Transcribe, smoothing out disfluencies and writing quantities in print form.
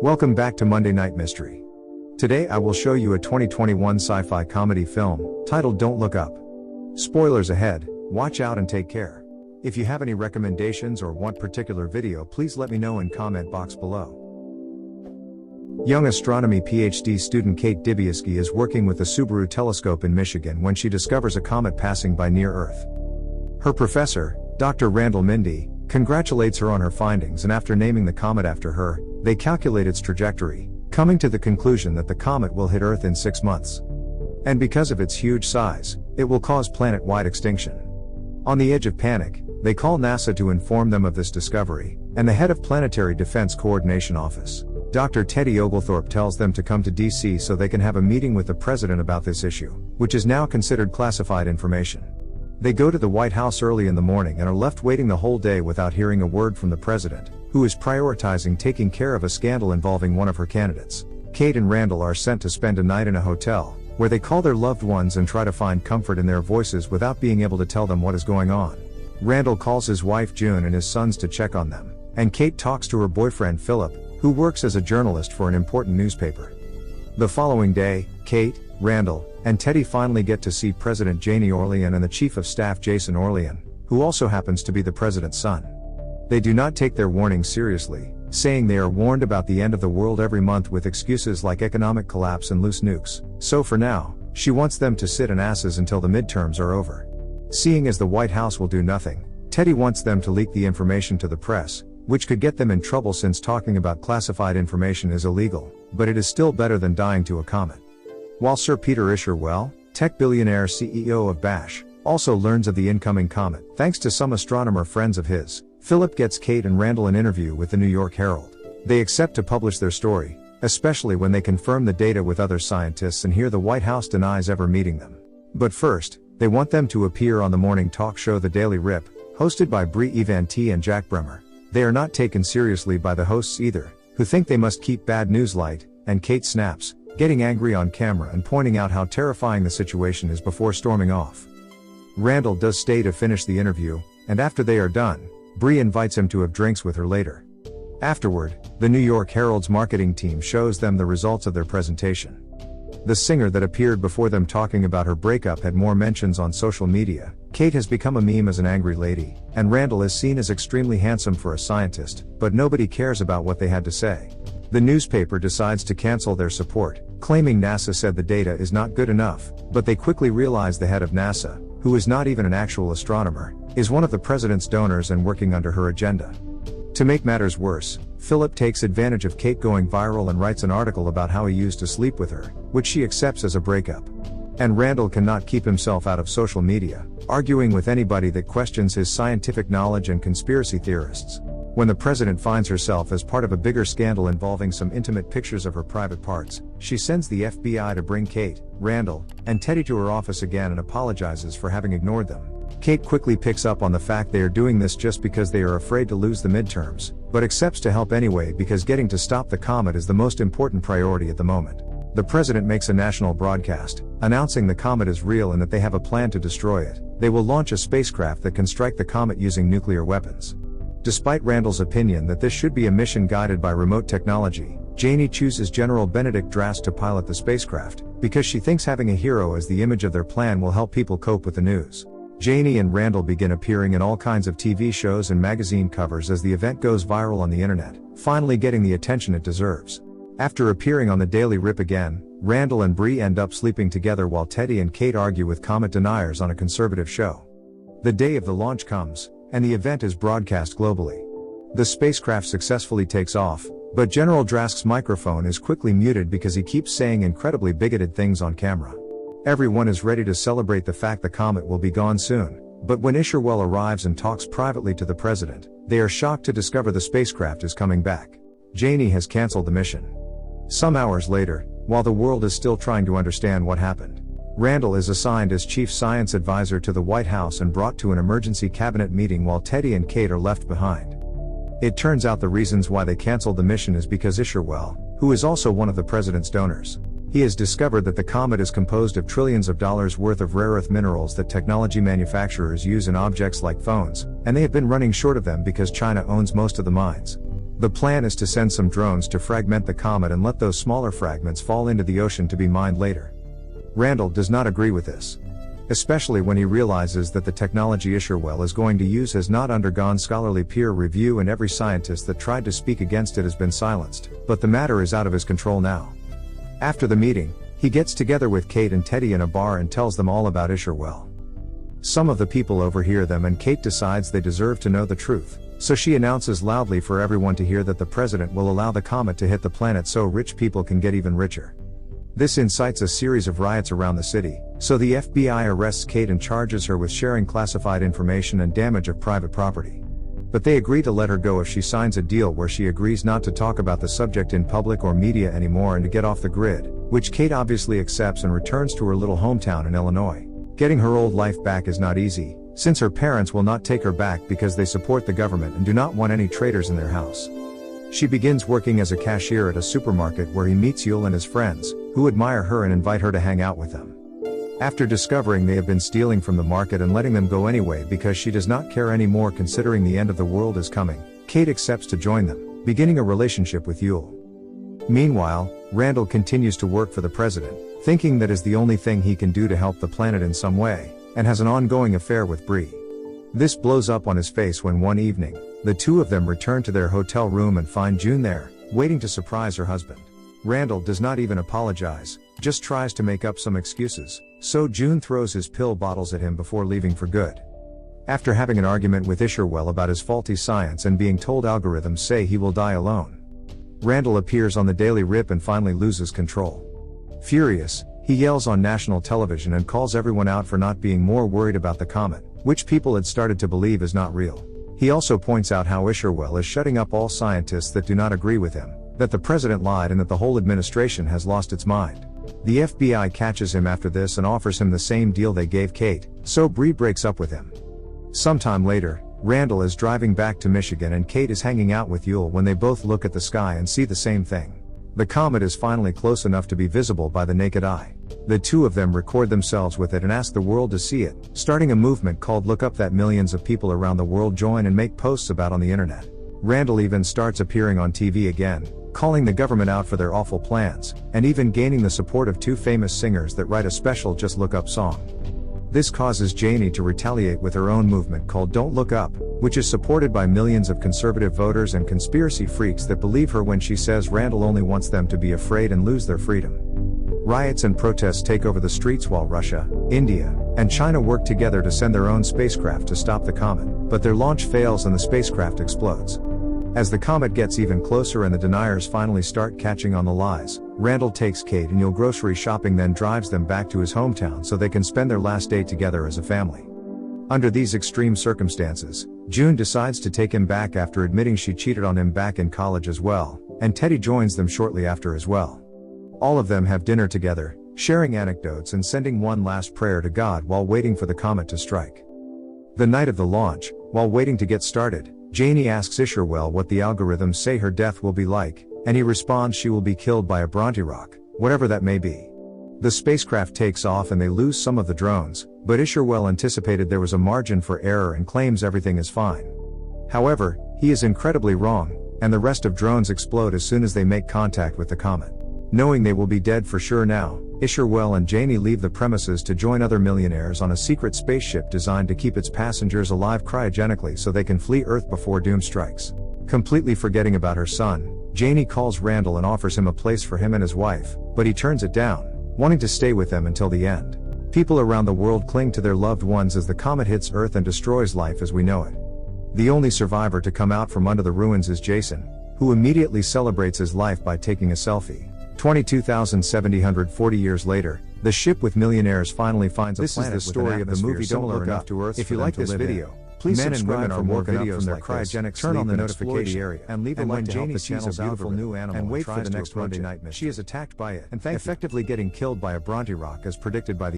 Welcome back to Monday Night Mystery. Today I will show you a 2021 sci-fi comedy film, titled Don't Look Up. Spoilers ahead, watch out and take care. If you have any recommendations or want particular video, please let me know in comment box below. Young astronomy PhD student Kate Dibiasky is working with the Subaru telescope in Michigan when she discovers a comet passing by near Earth. Her professor, Dr. Randall Mindy, congratulates her on her findings, and after naming the comet after her, they calculate its trajectory, coming to the conclusion that the comet will hit Earth in 6 months. And because of its huge size, it will cause planet-wide extinction. On the edge of panic, they call NASA to inform them of this discovery, and the head of Planetary Defense Coordination Office, Dr. Teddy Oglethorpe, tells them to come to DC so they can have a meeting with the president about this issue, which is now considered classified information. They go to the White House early in the morning and are left waiting the whole day without hearing a word from the president, who is prioritizing taking care of a scandal involving one of her candidates. Kate and Randall are sent to spend a night in a hotel, where they call their loved ones and try to find comfort in their voices without being able to tell them what is going on. Randall calls his wife June and his sons to check on them, and Kate talks to her boyfriend Philip, who works as a journalist for an important newspaper. The following day, Kate, Randall, and Teddy finally get to see President Janie Orlean and the Chief of Staff Jason Orlean, who also happens to be the president's son. They do not take their warning seriously, saying they are warned about the end of the world every month with excuses like economic collapse and loose nukes, so for now, she wants them to sit in asses until the midterms are over. Seeing as the White House will do nothing, Teddy wants them to leak the information to the press, which could get them in trouble since talking about classified information is illegal, but it is still better than dying to a comet. While Sir Peter Isherwell, tech billionaire CEO of Bash, also learns of the incoming comet, thanks to some astronomer friends of his, Philip gets Kate and Randall an interview with the New York Herald. They accept to publish their story, especially when they confirm the data with other scientists and hear the White House denies ever meeting them. But first, they want them to appear on the morning talk show The Daily Rip, hosted by Brie Evanti and Jack Bremer. They are not taken seriously by the hosts either, who think they must keep bad news light, and Kate snaps, getting angry on camera and pointing out how terrifying the situation is before storming off. Randall does stay to finish the interview, and after they are done, Brie invites him to have drinks with her later. Afterward, the New York Herald's marketing team shows them the results of their presentation. The singer that appeared before them talking about her breakup had more mentions on social media. Kate has become a meme as an angry lady, and Randall is seen as extremely handsome for a scientist, but nobody cares about what they had to say. The newspaper decides to cancel their support, claiming NASA said the data is not good enough, but they quickly realize the head of NASA, who is not even an actual astronomer, is one of the president's donors and working under her agenda. To make matters worse, Philip takes advantage of Kate going viral and writes an article about how he used to sleep with her, which she accepts as a breakup. And Randall cannot keep himself out of social media, arguing with anybody that questions his scientific knowledge and conspiracy theorists. When the president finds herself as part of a bigger scandal involving some intimate pictures of her private parts, she sends the FBI to bring Kate, Randall, and Teddy to her office again and apologizes for having ignored them. Kate quickly picks up on the fact they are doing this just because they are afraid to lose the midterms, but accepts to help anyway because getting to stop the comet is the most important priority at the moment. The president makes a national broadcast, announcing the comet is real and that they have a plan to destroy it. They will launch a spacecraft that can strike the comet using nuclear weapons. Despite Randall's opinion that this should be a mission guided by remote technology, Janie chooses General Benedict Drast to pilot the spacecraft, because she thinks having a hero as the image of their plan will help people cope with the news. Janie and Randall begin appearing in all kinds of TV shows and magazine covers as the event goes viral on the internet, finally getting the attention it deserves. After appearing on the Daily Rip again, Randall and Brie end up sleeping together while Teddy and Kate argue with comet deniers on a conservative show. The day of the launch comes, and the event is broadcast globally. The spacecraft successfully takes off, but General Drast's microphone is quickly muted because he keeps saying incredibly bigoted things on camera. Everyone is ready to celebrate the fact the comet will be gone soon, but when Isherwell arrives and talks privately to the president, they are shocked to discover the spacecraft is coming back. Janie has cancelled the mission. Some hours later, while the world is still trying to understand what happened, Randall is assigned as chief science advisor to the White House and brought to an emergency cabinet meeting while Teddy and Kate are left behind. It turns out the reasons why they cancelled the mission is because Isherwell, who is also one of the president's donors, he has discovered that the comet is composed of trillions of dollars worth of rare earth minerals that technology manufacturers use in objects like phones, and they have been running short of them because China owns most of the mines. The plan is to send some drones to fragment the comet and let those smaller fragments fall into the ocean to be mined later. Randall does not agree with this, especially when he realizes that the technology Isherwell is going to use has not undergone scholarly peer review and every scientist that tried to speak against it has been silenced, but the matter is out of his control now. After the meeting, he gets together with Kate and Teddy in a bar and tells them all about Isherwell. Some of the people overhear them and Kate decides they deserve to know the truth, so she announces loudly for everyone to hear that the president will allow the comet to hit the planet so rich people can get even richer. This incites a series of riots around the city, so the FBI arrests Kate and charges her with sharing classified information and damage of private property. But they agree to let her go if she signs a deal where she agrees not to talk about the subject in public or media anymore and to get off the grid, which Kate obviously accepts and returns to her little hometown in Illinois. Getting her old life back is not easy, since her parents will not take her back because they support the government and do not want any traitors in their house. She begins working as a cashier at a supermarket where he meets Yul and his friends, who admire her and invite her to hang out with them. After discovering they have been stealing from the market and letting them go anyway because she does not care anymore considering the end of the world is coming, Kate accepts to join them, beginning a relationship with Yul. Meanwhile, Randall continues to work for the president, thinking that is the only thing he can do to help the planet in some way, and has an ongoing affair with Bree. This blows up on his face when one evening, the two of them return to their hotel room and find June there, waiting to surprise her husband. Randall does not even apologize, just tries to make up some excuses, so June throws his pill bottles at him before leaving for good. After having an argument with Isherwell about his faulty science and being told algorithms say he will die alone, Randall appears on the Daily Rip and finally loses control. Furious, he yells on national television and calls everyone out for not being more worried about the comet, which people had started to believe is not real. He also points out how Isherwell is shutting up all scientists that do not agree with him, that the president lied and that the whole administration has lost its mind. The FBI catches him after this and offers him the same deal they gave Kate, so Bree breaks up with him. Sometime later, Randall is driving back to Michigan and Kate is hanging out with Yul when they both look at the sky and see the same thing. The comet is finally close enough to be visible by the naked eye. The two of them record themselves with it and ask the world to see it, starting a movement called Look Up that millions of people around the world join and make posts about on the internet. Randall even starts appearing on TV again, calling the government out for their awful plans, and even gaining the support of two famous singers that write a special Just Look Up song. This causes Janie to retaliate with her own movement called Don't Look Up, which is supported by millions of conservative voters and conspiracy freaks that believe her when she says Randall only wants them to be afraid and lose their freedom. Riots and protests take over the streets while Russia, India, and China work together to send their own spacecraft to stop the comet, but their launch fails and the spacecraft explodes. As the comet gets even closer and the deniers finally start catching on the lies, Randall takes Kate and Yul grocery shopping, then drives them back to his hometown so they can spend their last day together as a family. Under these extreme circumstances, June decides to take him back after admitting she cheated on him back in college as well, and Teddy joins them shortly after as well. All of them have dinner together, sharing anecdotes and sending one last prayer to God while waiting for the comet to strike. The night of the launch, while waiting to get started, Janie asks Isherwell what the algorithms say her death will be like, and he responds she will be killed by a Bronte rock, whatever that may be. The spacecraft takes off and they lose some of the drones, but Isherwell anticipated there was a margin for error and claims everything is fine. However, he is incredibly wrong, and the rest of drones explode as soon as they make contact with the comet. Knowing they will be dead for sure now, Isherwell and Janie leave the premises to join other millionaires on a secret spaceship designed to keep its passengers alive cryogenically so they can flee Earth before doom strikes. Completely forgetting about her son, Janie calls Randall and offers him a place for him and his wife, but he turns it down, wanting to stay with them until the end. People around the world cling to their loved ones as the comet hits Earth and destroys life as we know it. The only survivor to come out from under the ruins is Jason, who immediately celebrates his life by taking a selfie. 22,740 years later, the ship with millionaires finally finds a planet with an atmosphere similar enough to Earth's. If you like this video, please subscribe for more videos from their cryogenic sleep, turn on the notification area, and leave a like to help the channel's beautiful new animal and wait for the next Monday night mission. She is attacked by it, and effectively getting killed by a Bronte rock as predicted by the